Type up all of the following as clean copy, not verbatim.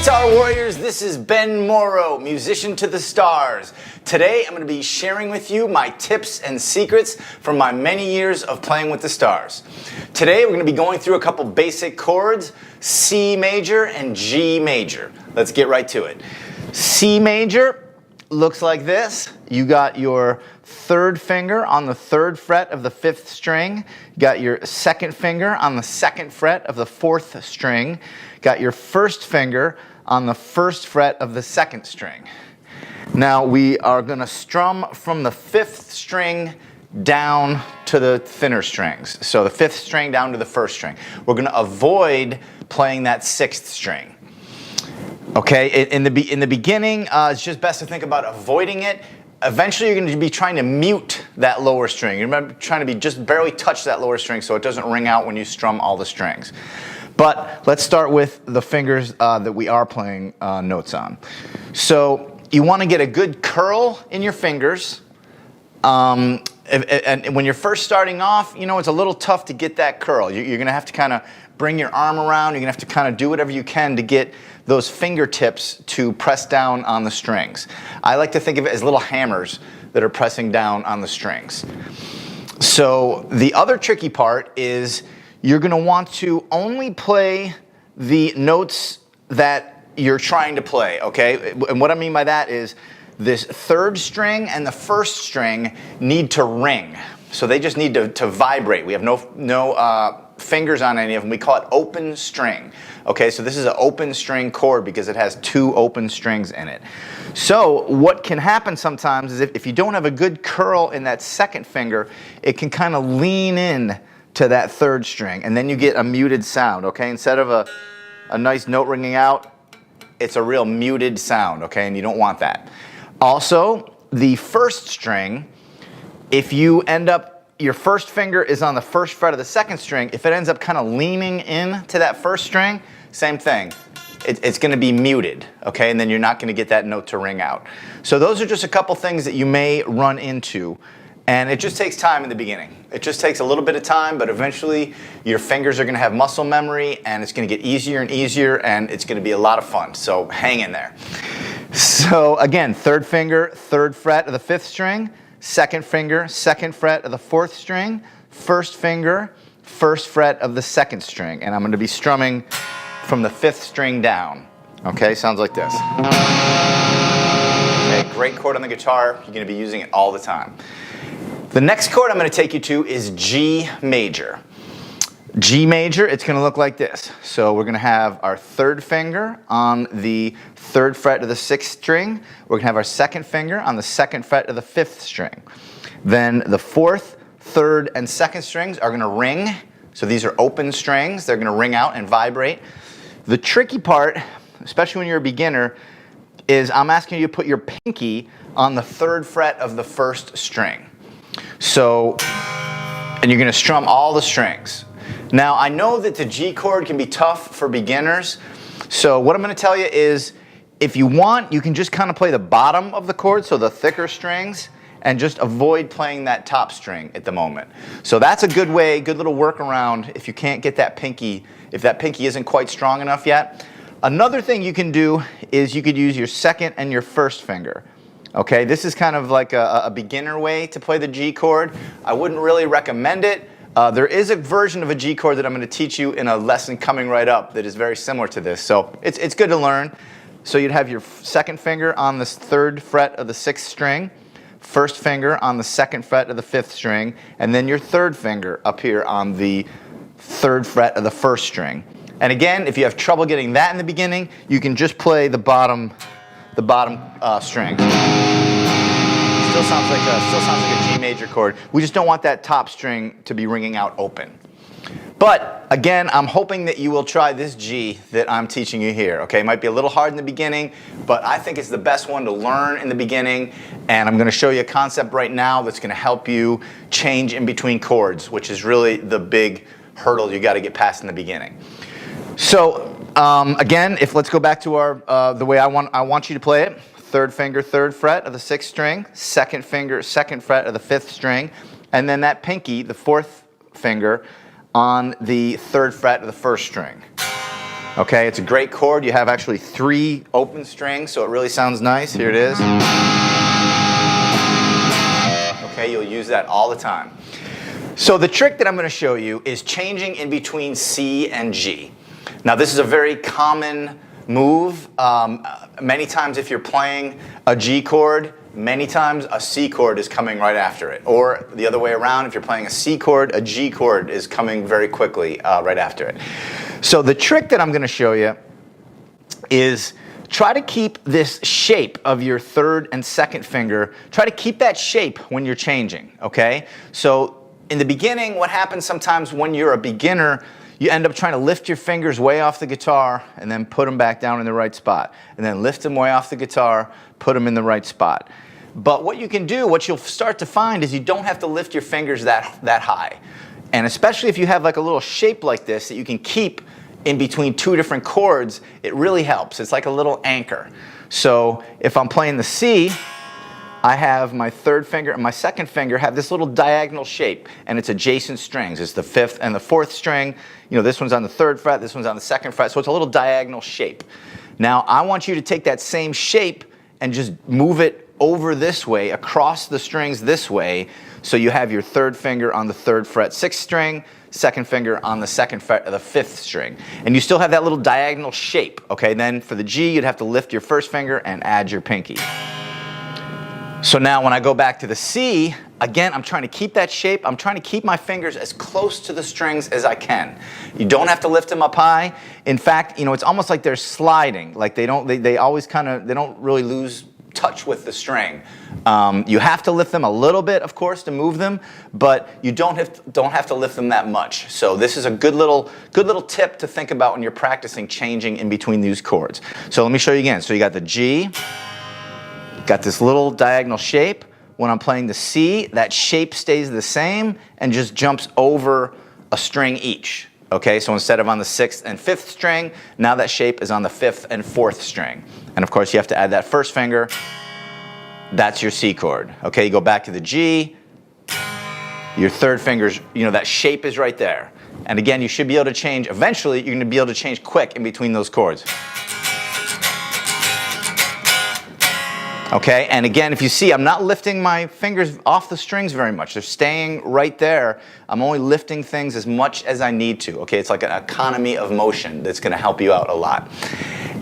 Guitar Warriors, this is Ben Morrow, musician to the stars. Today I'm going to be sharing with you my tips and secrets from my many years of playing with the stars. Today we're going to be going through a couple basic chords, C major and G major. Let's get right to it. C major looks like this. You got your third finger on the third fret of the fifth string. You got your second finger on the second fret of the fourth string. Got your first finger on the first fret of the second string. Now we are going to strum from the fifth string down to the thinner strings. So the fifth string down to the first string. We're going to avoid playing that sixth string. Okay, in the beginning, it's just best to think about avoiding it. Eventually you're going to be trying to mute that lower string. You're trying to be just barely touch that lower string so it doesn't ring out when you strum all the strings. But let's start with the fingers that we are playing notes on. So you want to get a good curl in your fingers. And when you're first starting off, you know, it's a little tough to get that curl. You're going to have to kind of bring your arm around. You're going to have to kind of do whatever you can to get those fingertips to press down on the strings. I like to think of it as little hammers that are pressing down on the strings. So the other tricky part is you're going to want to only play the notes that you're trying to play, okay? And what I mean by that is this third string and the first string need to ring. So they just need to vibrate. We have no fingers on any of them. We call it open string. Okay, so this is an open string chord because it has two open strings in it. So what can happen sometimes is if you don't have a good curl in that second finger, it can kind of lean in to that third string, and then you get a muted sound, okay? Instead of a nice note ringing out, it's a real muted sound, okay? And you don't want that. Also, the first string, if you end up, your first finger is on the first fret of the second string, if it ends up kind of leaning in to that first string, same thing. It's going to be muted, okay? And then you're not going to get that note to ring out. So those are just a couple things that you may run into. And it just takes time in the beginning. It just takes a little bit of time, but eventually your fingers are going to have muscle memory and it's going to get easier and easier and it's going to be a lot of fun. So hang in there. So again, third finger, third fret of the fifth string, second finger, second fret of the fourth string, first finger, first fret of the second string. And I'm going to be strumming from the fifth string down. Okay, sounds like this. Okay, great chord on the guitar. You're going to be using it all the time. The next chord I'm going to take you to is G major. G major, it's going to look like this. So we're going to have our third finger on the third fret of the sixth string. We're going to have our second finger on the second fret of the fifth string. Then the fourth, third, and second strings are going to ring. So these are open strings. They're going to ring out and vibrate. The tricky part, especially when you're a beginner, is I'm asking you to put your pinky on the third fret of the first string. So, and you're going to strum all the strings. Now, I know that the G chord can be tough for beginners. So what I'm going to tell you is, if you want, you can just kind of play the bottom of the chord, so the thicker strings, and just avoid playing that top string at the moment. So that's a good way, good little workaround if you can't get that pinky, if that pinky isn't quite strong enough yet. Another thing you can do is you could use your second and your first finger. Okay, this is kind of like a beginner way to play the G chord. I wouldn't really recommend it. There is a version of a G chord that I'm going to teach you in a lesson coming right up that is very similar to this. So it's good to learn. So you'd have your second finger on the third fret of the sixth string, first finger on the second fret of the fifth string, and then your third finger up here on the third fret of the first string. And again, if you have trouble getting that in the beginning, you can just play the bottom string. Still sounds like a G major chord. We just don't want that top string to be ringing out open. But again, I'm hoping that you will try this G that I'm teaching you here. Okay, it might be a little hard in the beginning, but I think it's the best one to learn in the beginning. And I'm going to show you a concept right now that's going to help you change in between chords, which is really the big hurdle you got to get past in the beginning. So again, let's go back to our the way I want you to play it. Third finger, third fret of the sixth string, second finger, second fret of the fifth string, and then that pinky, the fourth finger, on the third fret of the first string. Okay, it's a great chord. You have actually 3 open strings, so it really sounds nice. Here it is. Okay, you'll use that all the time. So the trick that I'm going to show you is changing in between C and G. Now this is a very common move. Many times if you're playing a G chord, many times a C chord is coming right after it. Or the other way around, if you're playing a C chord, a G chord is coming very quickly right after it. So the trick that I'm going to show you is try to keep this shape of your third and second finger, try to keep that shape when you're changing, okay? So in the beginning, what happens sometimes when you're a beginner, you end up trying to lift your fingers way off the guitar and then put them back down in the right spot. And then lift them way off the guitar, put them in the right spot. But what you can do, what you'll start to find is you don't have to lift your fingers that high. And especially if you have like a little shape like this that you can keep in between 2 different chords, it really helps. It's like a little anchor. So if I'm playing the C, I have my third finger and my second finger have this little diagonal shape, and it's adjacent strings. It's the 5th and the 4th string. You know, this one's on the 3rd fret, this one's on the 2nd fret, so it's a little diagonal shape. Now, I want you to take that same shape and just move it over this way, across the strings this way, so you have your 3rd finger on the 3rd fret, 6th string, 2nd finger on the 2nd fret of the 5th string. And you still have that little diagonal shape, okay? Then for the G, you'd have to lift your first finger and add your pinky. So now when I go back to the C, again, I'm trying to keep that shape. I'm trying to keep my fingers as close to the strings as I can. You don't have to lift them up high. In fact, you know, it's almost like they're sliding. Like they always kind of, they don't really lose touch with the string. You have to lift them a little bit, of course, to move them, but you don't have to lift them that much. So this is a good little tip to think about when you're practicing changing in between these chords. So let me show you again. So you got the G. Got this little diagonal shape. When I'm playing the C, that shape stays the same and just jumps over a string each. Okay, so instead of on the 6th and 5th string, now that shape is on the 5th and 4th string. And of course you have to add that first finger. That's your C chord. Okay, you go back to the G. Your 3rd finger's, you know, that shape is right there. And again, you should be able to change, eventually you're going to be able to change quick in between those chords. Okay, and again, if you see, I'm not lifting my fingers off the strings very much. They're staying right there. I'm only lifting things as much as I need to. Okay, it's like an economy of motion that's going to help you out a lot.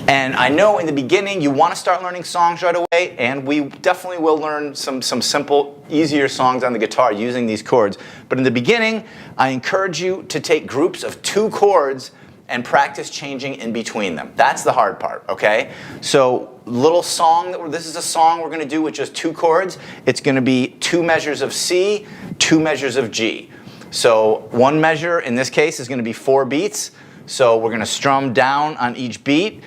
And I know in the beginning you want to start learning songs right away, and we definitely will learn some simple, easier songs on the guitar using these chords. But in the beginning, I encourage you to take groups of 2 chords and practice changing in between them. That's the hard part, okay? So little song, this is a song we're going to do with just 2 chords. It's going to be 2 measures of C, 2 measures of G. So 1 measure in this case is going to be 4 beats. So we're going to strum down on each beat,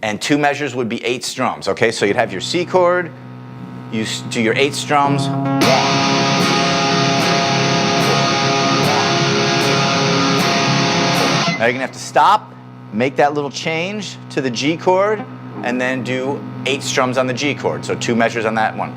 and 2 measures would be 8 strums, okay? So you'd have your C chord, you do your 8 strums, 1. Now you're going to have to stop, make that little change to the G chord, and then do 8 strums on the G chord. So 2 measures on that one.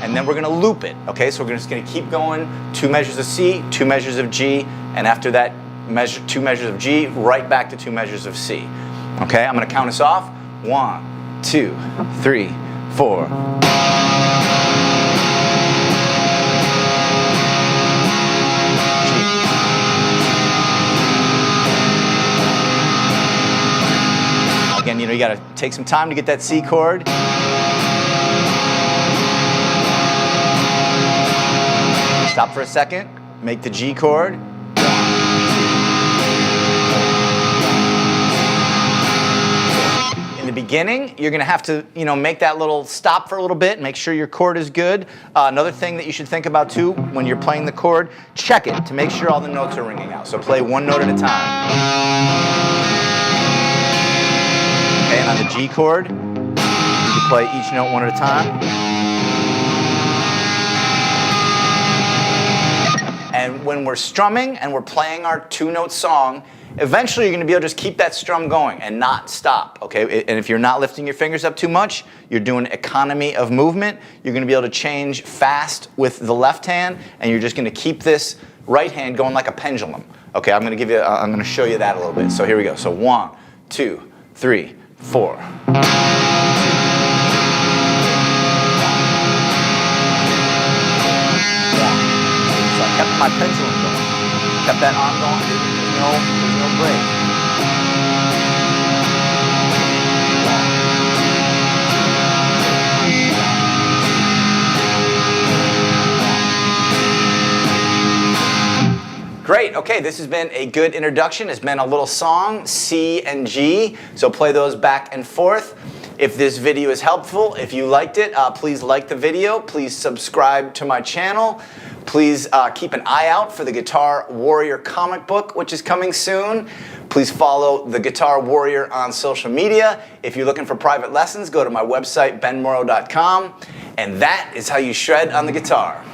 And then we're going to loop it. Okay, so we're just going to keep going. 2 measures of C, 2 measures of G, and after that, 2 measures of G, right back to 2 measures of C. Okay, I'm going to count us off. 1, 2, 3, 4. Again, you know, you got to take some time to get that C chord. Stop for a second, make the G chord. In the beginning, you're going to have to, you know, make that little stop for a little bit, make sure your chord is good. Another thing that you should think about too, when you're playing the chord, check it to make sure all the notes are ringing out. So play 1 note at a time. Okay, and on the G chord, you play each note 1 at a time. And when we're strumming and we're playing our 2-note song, eventually you're going to be able to just keep that strum going and not stop, okay? And if you're not lifting your fingers up too much, you're doing economy of movement, you're going to be able to change fast with the left hand, and you're just going to keep this right hand going like a pendulum. Okay, I'm gonna show you that a little bit. So here we go. So 1, 2, 3, 4. So I kept my pendulum going. Kept that arm going. There's no break. Great, okay, this has been a good introduction. It's been a little song, C and G, so play those back and forth. If this video is helpful, if you liked it, please like the video, please subscribe to my channel. Please keep an eye out for the Guitar Warrior comic book, which is coming soon. Please follow the Guitar Warrior on social media. If you're looking for private lessons, go to my website, benmorrow.com. And that is how you shred on the guitar.